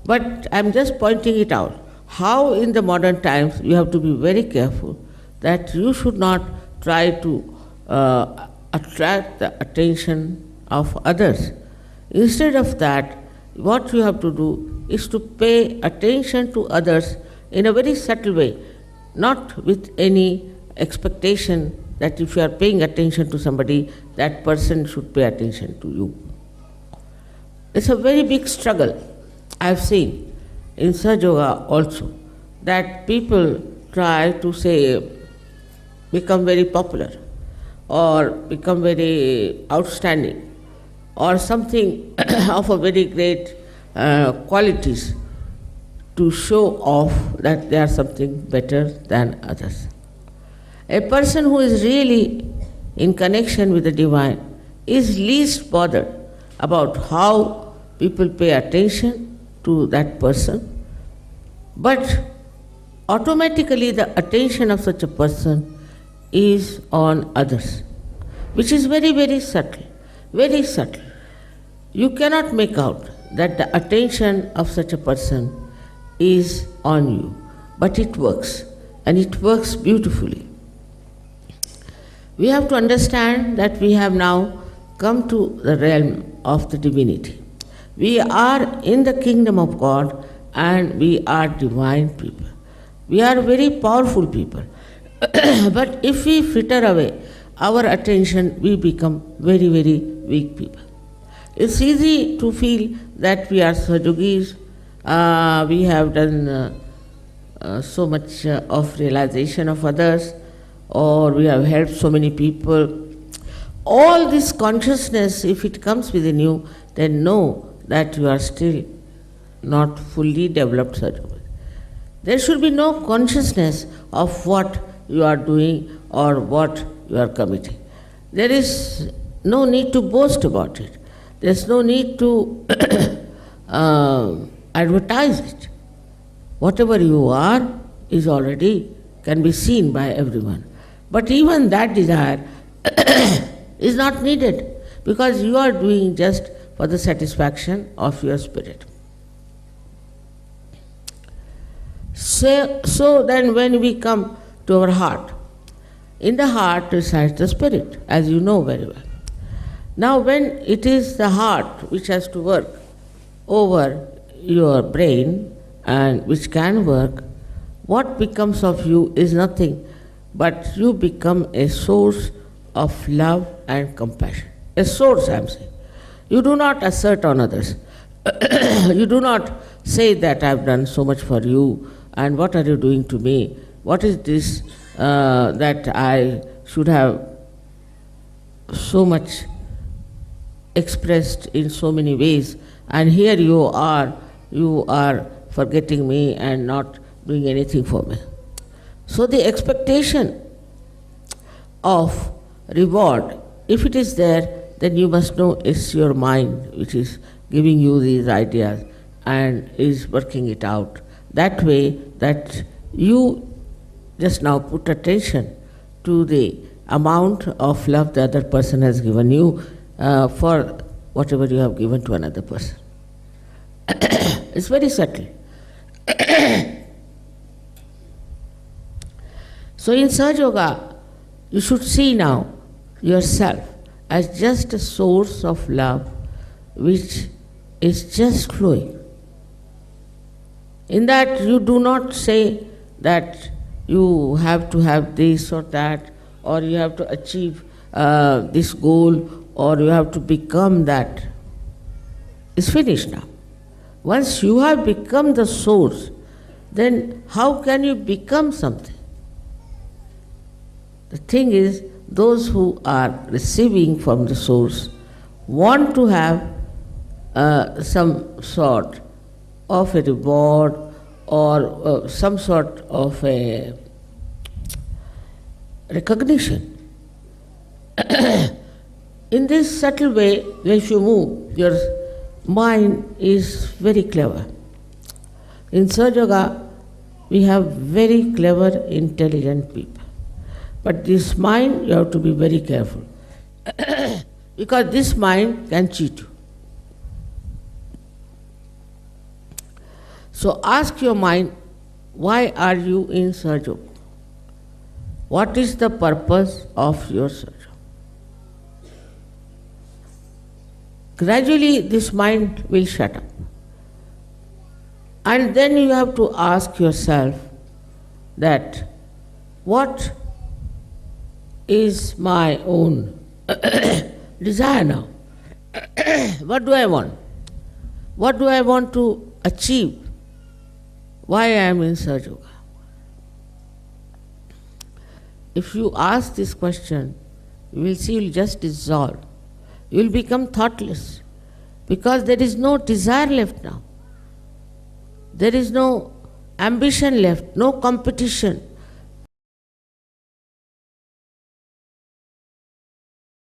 But I'm just pointing it out. How in the modern times you have to be very careful that you should not try to attract the attention of others. Instead of that, what you have to do is to pay attention to others in a very subtle way, not with any expectation that if you are paying attention to somebody, that person should pay attention to you. It's a very big struggle I've seen in Sahaja Yoga also, that people try to say, become very popular or become very outstanding or something of a very great qualities to show off that they are something better than others. A person who is really in connection with the divine is least bothered about how people pay attention to that person, but automatically the attention of such a person is on others, which is very, very subtle, very subtle. You cannot make out that the attention of such a person is on you, but it works, and it works beautifully. We have to understand that we have now come to the realm of the divinity. We are in the kingdom of God and we are divine people. We are very powerful people. But if we fritter away our attention, we become very, very weak people. It's easy to feel that we are Sahajogis, we have done so much of realization of others, or we have helped so many people. All this consciousness, if it comes within you, then know that you are still not fully developed Sahaja. There should be no consciousness of what you are doing or what you are committing. There is no need to boast about it. There is no need to advertise it. Whatever you are is already can be seen by everyone. But even that desire is not needed, because you are doing just for the satisfaction of your spirit. So then when we come to our heart, in the heart resides the spirit, as you know very well. Now when it is the heart which has to work over your brain and which can work, what becomes of you is nothing but you become a source of love and compassion. A source, I am saying. You do not assert on others. You do not say that I have done so much for you and what are you doing to me? What is this that I should have so much expressed in so many ways, and here you are forgetting me and not doing anything for me. So the expectation of reward, if it is there, then you must know it's your mind which is giving you these ideas and is working it out that way that you just now put attention to the amount of love the other person has given you for whatever you have given to another person. It's very subtle. So in Sahaja Yoga, you should see now yourself as just a source of love which is just flowing. In that you do not say that you have to have this or that, or you have to achieve this goal, or you have to become that. It's finished now. Once you have become the source, then how can you become something? The thing is, those who are receiving from the source want to have some sort of a reward or some sort of a recognition. In this subtle way, if you move, your mind is very clever. In Sahaja Yoga, we have very clever, intelligent people. But this mind, you have to be very careful. Because this mind can cheat you. So ask your mind, why are you in Sahaja Yoga? What is the purpose of your Sahaja Yoga? Gradually this mind will shut up. And then you have to ask yourself that what is my own desire now? What do I want? What do I want to achieve? Why I am in Sahaja Yoga? If you ask this question, you will see you will just dissolve. You will become thoughtless because there is no desire left now. There is no ambition left, no competition,